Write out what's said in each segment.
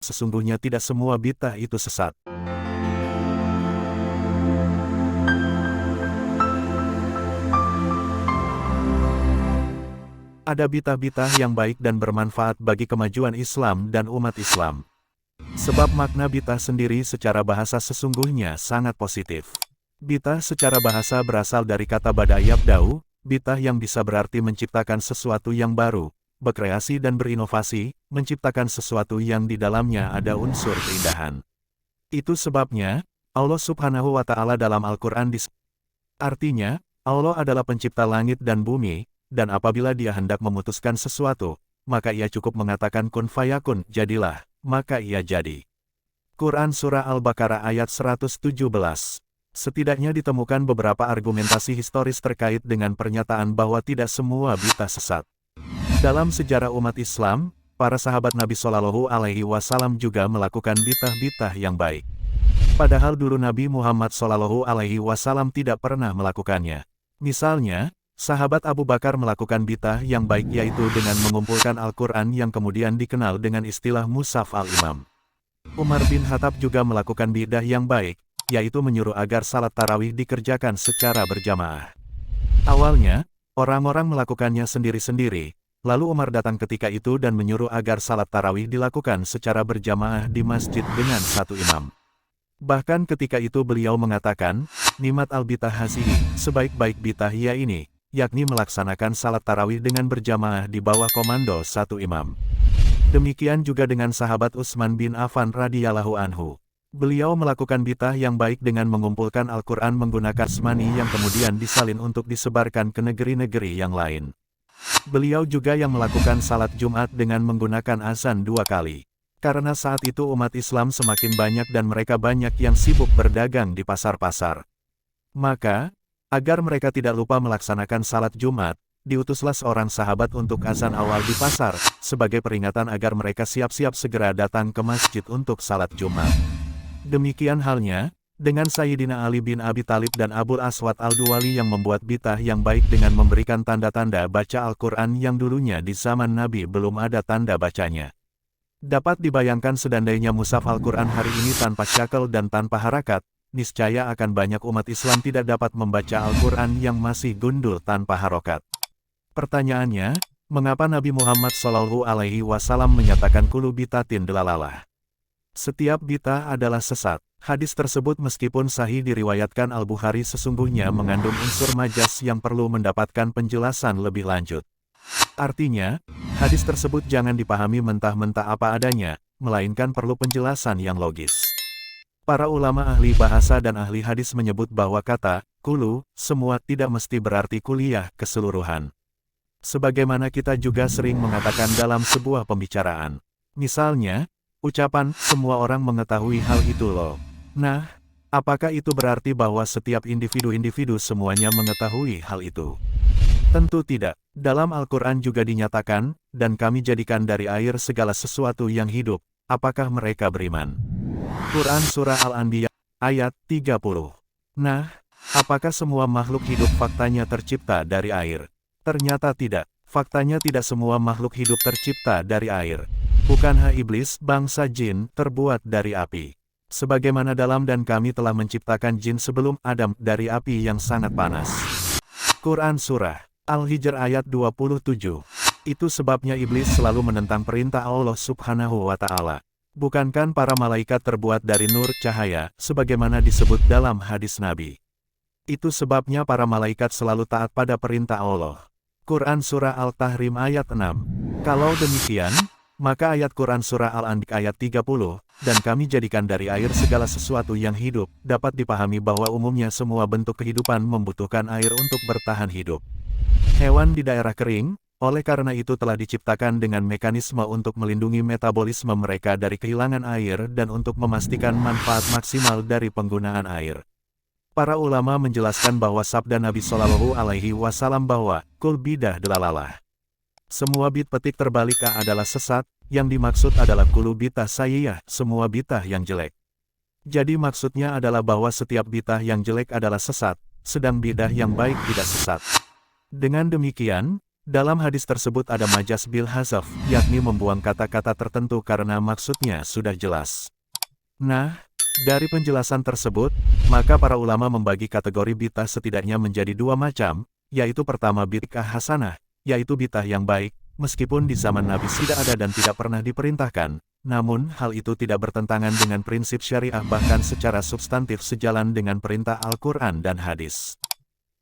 Sesungguhnya tidak semua bid'ah itu sesat. Ada bid'ah-bid'ah yang baik dan bermanfaat bagi kemajuan Islam dan umat Islam. Sebab makna bid'ah sendiri secara bahasa sesungguhnya sangat positif. Bid'ah secara bahasa berasal dari kata bada yabda'u, bid'ah yang bisa berarti menciptakan sesuatu yang baru, berkreasi dan berinovasi, menciptakan sesuatu yang di dalamnya ada unsur keindahan. Itu sebabnya, Allah Subhanahu wa Ta'ala dalam Al-Quran artinya, Allah adalah pencipta langit dan bumi, dan apabila Dia hendak memutuskan sesuatu, maka Ia cukup mengatakan kun fayakun, jadilah, maka ia jadi. Quran Surah Al-Baqarah ayat 117. Setidaknya ditemukan beberapa argumentasi historis terkait dengan pernyataan bahwa tidak semua bid'ah sesat. Dalam sejarah umat Islam, para sahabat Nabi Shallallahu Alaihi Wasallam juga melakukan bid'ah-bid'ah yang baik. Padahal dulu Nabi Muhammad Shallallahu Alaihi Wasallam tidak pernah melakukannya. Misalnya, sahabat Abu Bakar melakukan bid'ah yang baik yaitu dengan mengumpulkan Al-Quran yang kemudian dikenal dengan istilah Mushaf Al-Imam. Umar bin Khattab juga melakukan bid'ah yang baik, yaitu menyuruh agar salat tarawih dikerjakan secara berjamaah. Awalnya, orang-orang melakukannya sendiri-sendiri, lalu Umar datang ketika itu dan menyuruh agar salat tarawih dilakukan secara berjamaah di masjid dengan satu imam. Bahkan ketika itu beliau mengatakan, Nimat al-bid'ah hazihi, sebaik-baik bid'ah ya ini, yakni melaksanakan salat tarawih dengan berjamaah di bawah komando satu imam. Demikian juga dengan sahabat Utsman bin Affan radhiyallahu anhu. Beliau melakukan bid'ah yang baik dengan mengumpulkan Al-Quran menggunakan asmani yang kemudian disalin untuk disebarkan ke negeri-negeri yang lain. Beliau juga yang melakukan salat Jumat dengan menggunakan azan 2 kali. Karena saat itu umat Islam semakin banyak dan mereka banyak yang sibuk berdagang di pasar-pasar. Maka, agar mereka tidak lupa melaksanakan salat Jumat, diutuslah seorang sahabat untuk azan awal di pasar, sebagai peringatan agar mereka siap-siap segera datang ke masjid untuk salat Jumat. Demikian halnya, dengan Sayyidina Ali bin Abi Thalib dan Abul Aswad Al-Duwali yang membuat bid'ah yang baik dengan memberikan tanda-tanda baca Al-Quran yang dulunya di zaman Nabi belum ada tanda bacanya. Dapat dibayangkan seandainya mushaf Al-Quran hari ini tanpa syakel dan tanpa harakat, niscaya akan banyak umat Islam tidak dapat membaca Al-Quran yang masih gundul tanpa harokat. Pertanyaannya, mengapa Nabi Muhammad Shallallahu Alaihi Wasallam menyatakan kullu bid'atin dalalah? Setiap bid'ah adalah sesat. Hadis tersebut meskipun sahih diriwayatkan Al-Bukhari sesungguhnya mengandung unsur majas yang perlu mendapatkan penjelasan lebih lanjut. Artinya, hadis tersebut jangan dipahami mentah-mentah apa adanya, melainkan perlu penjelasan yang logis. Para ulama ahli bahasa dan ahli hadis menyebut bahwa kata kullu, semua tidak mesti berarti kuliah keseluruhan. Sebagaimana kita juga sering mengatakan dalam sebuah pembicaraan. Misalnya, ucapan semua orang mengetahui hal itu loh. Nah, apakah itu berarti bahwa setiap individu-individu semuanya mengetahui hal itu? Tentu tidak. Dalam Al-Quran juga dinyatakan, dan kami jadikan dari air segala sesuatu yang hidup, apakah mereka beriman? Quran Surah Al-Anbiya, ayat 30. Nah, apakah semua makhluk hidup faktanya tercipta dari air? Ternyata tidak. Faktanya tidak semua makhluk hidup tercipta dari air. Bukankah iblis, bangsa jin, terbuat dari api? Sebagaimana dalam dan kami telah menciptakan jin sebelum Adam dari api yang sangat panas. Quran Surah Al-Hijr ayat 27. Itu sebabnya iblis selalu menentang perintah Allah Subhanahu wa Ta'ala. Bukankah para malaikat terbuat dari nur cahaya, sebagaimana disebut dalam hadis Nabi? Itu sebabnya para malaikat selalu taat pada perintah Allah. Quran Surah Al-Tahrim ayat 6. Kalau demikian, maka ayat Quran Surah Al-Anbiya ayat 30, dan kami jadikan dari air segala sesuatu yang hidup, dapat dipahami bahwa umumnya semua bentuk kehidupan membutuhkan air untuk bertahan hidup. Hewan di daerah kering, oleh karena itu telah diciptakan dengan mekanisme untuk melindungi metabolisme mereka dari kehilangan air dan untuk memastikan manfaat maksimal dari penggunaan air. Para ulama menjelaskan bahwa sabda Nabi Shallallahu Alaihi Wasallam bahwa kul bid'ah dalalah. Semua petik terbalik A adalah sesat, yang dimaksud adalah kullu bid'ah sayyiyah, semua bid'ah yang jelek. Jadi maksudnya adalah bahwa setiap bid'ah yang jelek adalah sesat, sedang bid'ah yang baik tidak sesat. Dengan demikian, Dalam hadis tersebut ada majas bil hazaf, yakni membuang kata-kata tertentu karena maksudnya sudah jelas. Nah, dari penjelasan tersebut, maka para ulama membagi kategori bid'ah setidaknya menjadi dua macam, yaitu pertama bid'ah hasanah, yaitu bid'ah yang baik, meskipun di zaman Nabi tidak ada dan tidak pernah diperintahkan, namun hal itu tidak bertentangan dengan prinsip syariah bahkan secara substantif sejalan dengan perintah Al-Quran dan hadis.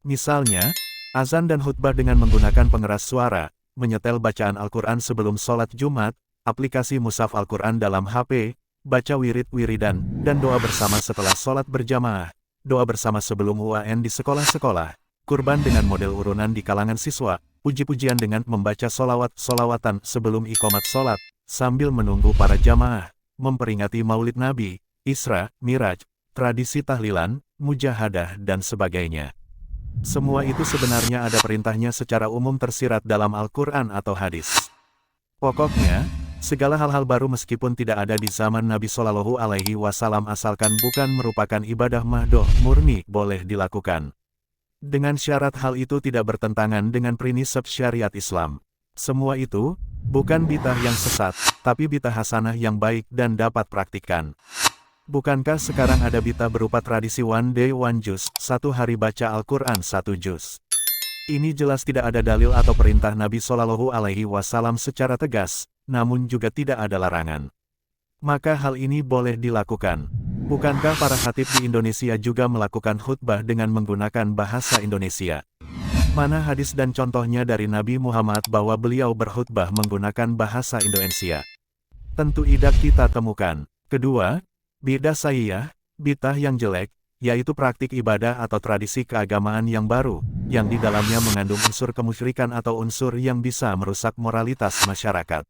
Misalnya, azan dan khutbah dengan menggunakan pengeras suara, menyetel bacaan Al-Quran sebelum sholat Jumat, aplikasi mushaf Al-Quran dalam HP, baca wirid-wiridan, dan doa bersama setelah sholat berjamaah, doa bersama sebelum UAN di sekolah-sekolah, kurban dengan model urunan di kalangan siswa, puji-pujian dengan membaca solawatan sebelum iqamat sholat, sambil menunggu para jamaah, memperingati maulid Nabi, Isra, Miraj, tradisi tahlilan, mujahadah dan sebagainya. Semua itu sebenarnya ada perintahnya secara umum tersirat dalam Al-Quran atau hadis. Pokoknya, segala hal-hal baru meskipun tidak ada di zaman Nabi Shallallahu Alaihi Wasallam asalkan bukan merupakan ibadah mahdoh murni boleh dilakukan. Dengan syarat hal itu tidak bertentangan dengan prinsip syariat Islam. Semua itu bukan bid'ah yang sesat, tapi bid'ah hasanah yang baik dan dapat praktikkan. Bukankah sekarang ada bid'ah berupa tradisi one day one juz, satu hari baca Al-Quran satu juz? Ini jelas tidak ada dalil atau perintah Nabi Shallallahu Alaihi Wasallam secara tegas, namun juga tidak ada larangan. Maka hal ini boleh dilakukan. Bukankah para khatib di Indonesia juga melakukan khutbah dengan menggunakan bahasa Indonesia? Mana hadis dan contohnya dari Nabi Muhammad bahwa beliau berkhutbah menggunakan bahasa Indonesia? Tentu tidak kita temukan. Kedua, bid'ah sayyiyah, bid'ah yang jelek, yaitu praktik ibadah atau tradisi keagamaan yang baru, yang di dalamnya mengandung unsur kemusyrikan atau unsur yang bisa merusak moralitas masyarakat.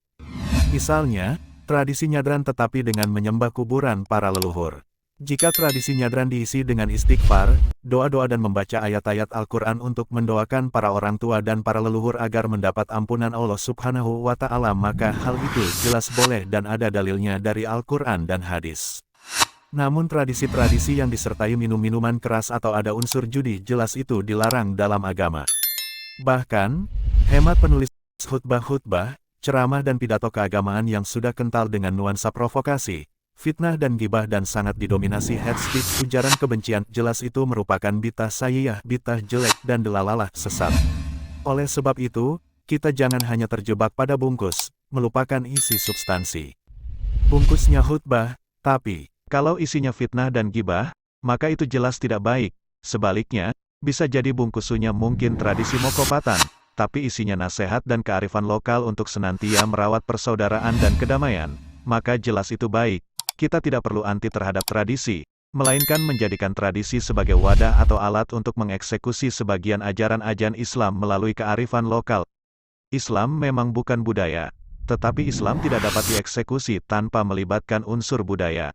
Misalnya, tradisi nyadran tetapi dengan menyembah kuburan para leluhur. Jika tradisi nyadran diisi dengan istighfar, doa-doa dan membaca ayat-ayat Al-Quran untuk mendoakan para orang tua dan para leluhur agar mendapat ampunan Allah Subhanahu wa Ta'ala, maka hal itu jelas boleh dan ada dalilnya dari Al-Quran dan hadis. Namun tradisi-tradisi yang disertai minum-minuman keras atau ada unsur judi jelas itu dilarang dalam agama. Bahkan, hemat penulis khutbah-khutbah, ceramah dan pidato keagamaan yang sudah kental dengan nuansa provokasi, fitnah dan gibah dan sangat didominasi hate speech, ujaran kebencian, jelas itu merupakan bid'ah sayyiyah, bid'ah jelek dan delalalah sesat. Oleh sebab itu, kita jangan hanya terjebak pada bungkus, melupakan isi substansi. Bungkusnya khutbah, tapi kalau isinya fitnah dan gibah, maka itu jelas tidak baik. Sebaliknya, bisa jadi bungkusunya mungkin tradisi mokopatan, tapi isinya nasihat dan kearifan lokal untuk senantiasa merawat persaudaraan dan kedamaian, maka jelas itu baik. Kita tidak perlu anti terhadap tradisi, melainkan menjadikan tradisi sebagai wadah atau alat untuk mengeksekusi sebagian ajaran-ajaran Islam melalui kearifan lokal. Islam memang bukan budaya, tetapi Islam tidak dapat dieksekusi tanpa melibatkan unsur budaya.